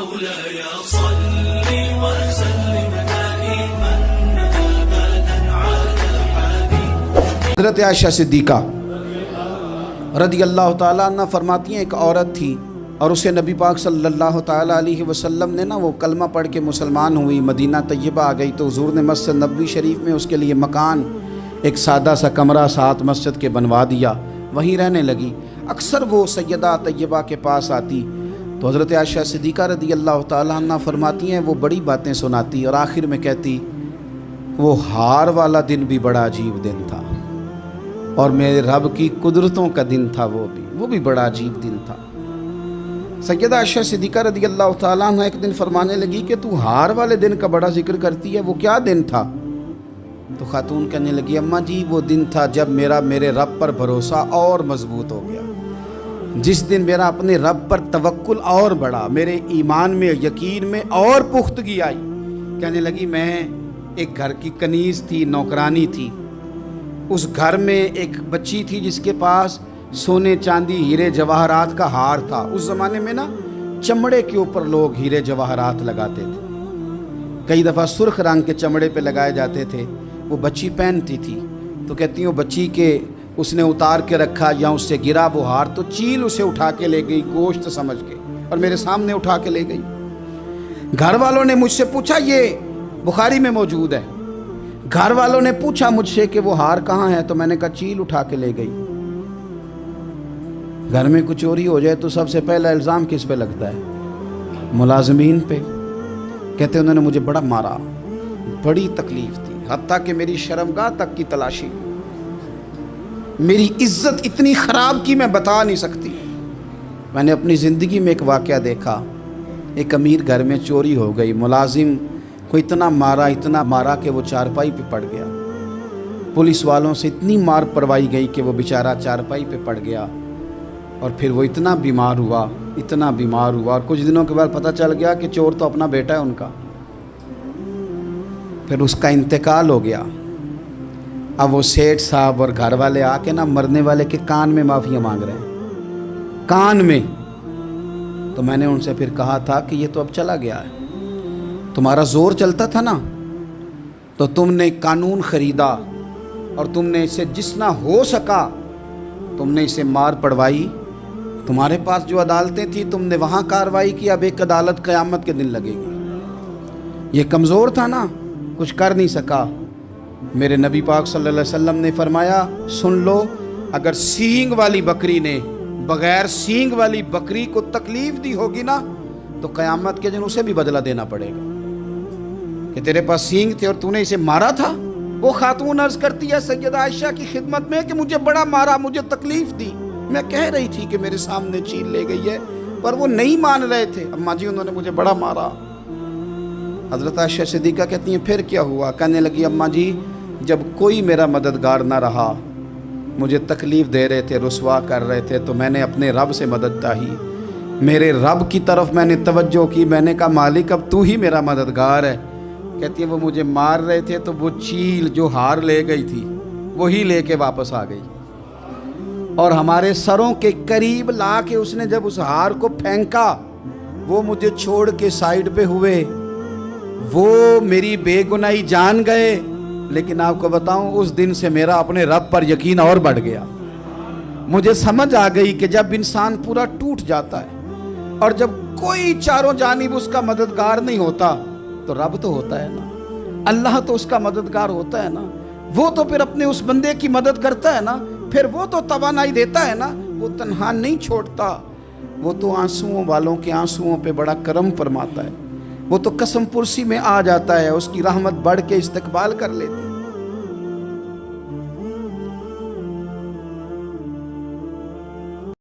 مولاي صل وسلم دائما أبدا على حبيبك. حضرت عائشہ صدیقہ رضی اللہ تعالیٰ عنہ فرماتی ہیں ایک عورت تھی اور اسے نبی پاک صلی اللہ تعالیٰ علیہ وسلم نے وہ کلمہ پڑھ کے مسلمان ہوئی، مدینہ طیبہ آ گئی تو حضور نے مسجد نبوی شریف میں اس کے لیے مکان، ایک سادہ سا کمرہ ساتھ مسجد کے بنوا دیا، وہیں رہنے لگی۔ اکثر وہ سیدہ طیبہ کے پاس آتی تو حضرت عائشہ صدیقہ رضی اللہ تعالیٰ عنہ فرماتی ہیں وہ بڑی باتیں سناتی اور آخر میں کہتی وہ ہار والا دن بھی بڑا عجیب دن تھا اور میرے رب کی قدرتوں کا دن تھا، وہ بھی بڑا عجیب دن تھا۔ سیدہ عائشہ صدیقہ رضی اللہ تعالیٰ عنہ ایک دن فرمانے لگی کہ تو ہار والے دن کا بڑا ذکر کرتی ہے، وہ کیا دن تھا؟ تو خاتون کہنے لگی اماں جی وہ دن تھا جب میرے رب پر بھروسہ اور مضبوط ہو گیا، جس دن میرا اپنے رب پر توکل اور بڑھا، میرے ایمان میں یقین میں اور پختگی آئی۔ کہنے لگی میں ایک گھر کی کنیز تھی، نوکرانی تھی، اس گھر میں ایک بچی تھی جس کے پاس سونے چاندی ہیرے جواہرات کا ہار تھا۔ اس زمانے میں چمڑے کے اوپر لوگ ہیرے جواہرات لگاتے تھے، کئی دفعہ سرخ رنگ کے چمڑے پہ لگائے جاتے تھے، وہ بچی پہنتی تھی تو کہتی ہوں بچی کے اس نے اتار کے رکھا یا اس سے گرا وہ ہار تو چیل اسے اٹھا کے لے گئی گوشت سمجھ کے اور میرے سامنے اٹھا کے لے گئی۔ گھر والوں نے مجھ سے پوچھا، یہ بخاری میں موجود ہے، گھر والوں نے پوچھا مجھ سے کہ وہ ہار کہاں ہے تو میں نے کہا چیل اٹھا کے لے گئی۔ گھر میں کچھ چوری ہو جائے تو سب سے پہلا الزام کس پہ لگتا ہے؟ ملازمین پہ۔ کہتے انہوں نے مجھے بڑا مارا، بڑی تکلیف تھی، حتیٰ کہ میری شرمگاہ تک کی تلاشی، میری عزت اتنی خراب کی میں بتا نہیں سکتی۔ میں نے اپنی زندگی میں ایک واقعہ دیکھا، ایک امیر گھر میں چوری ہو گئی، ملازم کو اتنا مارا کہ وہ چارپائی پہ پڑ گیا، پولیس والوں سے اتنی مار پڑوائی گئی کہ وہ بیچارہ چارپائی پہ پڑ گیا، اور پھر وہ اتنا بیمار ہوا اور کچھ دنوں کے بعد پتہ چل گیا کہ چور تو اپنا بیٹا ہے ان کا، پھر اس کا انتقال ہو گیا۔ اب وہ سیٹھ صاحب اور گھر والے آ کے مرنے والے کے کان میں معافی مانگ رہے ہیں، کان میں۔ تو میں نے ان سے پھر کہا تھا کہ یہ تو اب چلا گیا ہے، تمہارا زور چلتا تھا نا تو تم نے قانون خریدا اور تم نے اسے جتنا ہو سکا تم نے اسے مار پڑوائی، تمہارے پاس جو عدالتیں تھیں تم نے وہاں کارروائی کی، اب ایک عدالت قیامت کے دن لگے گی۔ یہ کمزور تھا نا، کچھ کر نہیں سکا۔ میرے نبی پاک صلی اللہ علیہ وسلم نے فرمایا سن لو، اگر سینگ والی بکری نے بغیر سینگ والی بکری کو تکلیف دی ہوگی نا تو قیامت کے دن اسے بھی بدلہ دینا پڑے گا کہ تیرے پاس سینگ تھے اور تو نے اسے مارا تھا۔ وہ خاتون عرض کرتی ہے سیدہ عائشہ کی خدمت میں کہ مجھے بڑا مارا، مجھے تکلیف دی، میں کہہ رہی تھی کہ میرے سامنے چیل لے گئی ہے پر وہ نہیں مان رہے تھے، اماں جی انہوں نے مجھے بڑا مارا۔ حضرت عائشہ صدیقہ کہتی ہیں پھر کیا ہوا؟ کہنے لگی اماں جی جب کوئی میرا مددگار نہ رہا، مجھے تکلیف دے رہے تھے، رسوا کر رہے تھے، تو میں نے اپنے رب سے مدد چاہی، میرے رب کی طرف میں نے توجہ کی، میں نے کہا مالک اب تو ہی میرا مددگار ہے۔ کہتی ہے وہ مجھے مار رہے تھے تو وہ چیل جو ہار لے گئی تھی وہی لے کے واپس آ گئی، اور ہمارے سروں کے قریب لا کے اس نے جب اس ہار کو پھینکا وہ مجھے چھوڑ کے سائیڈ پہ ہوئے، وہ میری بے گناہی جان گئے، لیکن آپ کو بتاؤں اس دن سے میرا اپنے رب پر یقین اور بڑھ گیا۔ مجھے سمجھ آ گئی کہ جب انسان پورا ٹوٹ جاتا ہے اور جب کوئی چاروں جانب اس کا مددگار نہیں ہوتا تو رب تو ہوتا ہے نا، اللہ تو اس کا مددگار ہوتا ہے نا، وہ تو پھر اپنے اس بندے کی مدد کرتا ہے نا، پھر وہ تو توانائی دیتا ہے نا، وہ تنہا نہیں چھوڑتا، وہ تو آنسوؤں والوں کے آنسوؤں پہ بڑا کرم فرماتا ہے، وہ تو قسم پرسی میں آ جاتا ہے، اس کی رحمت بڑھ کے استقبال کر لیتی ہے۔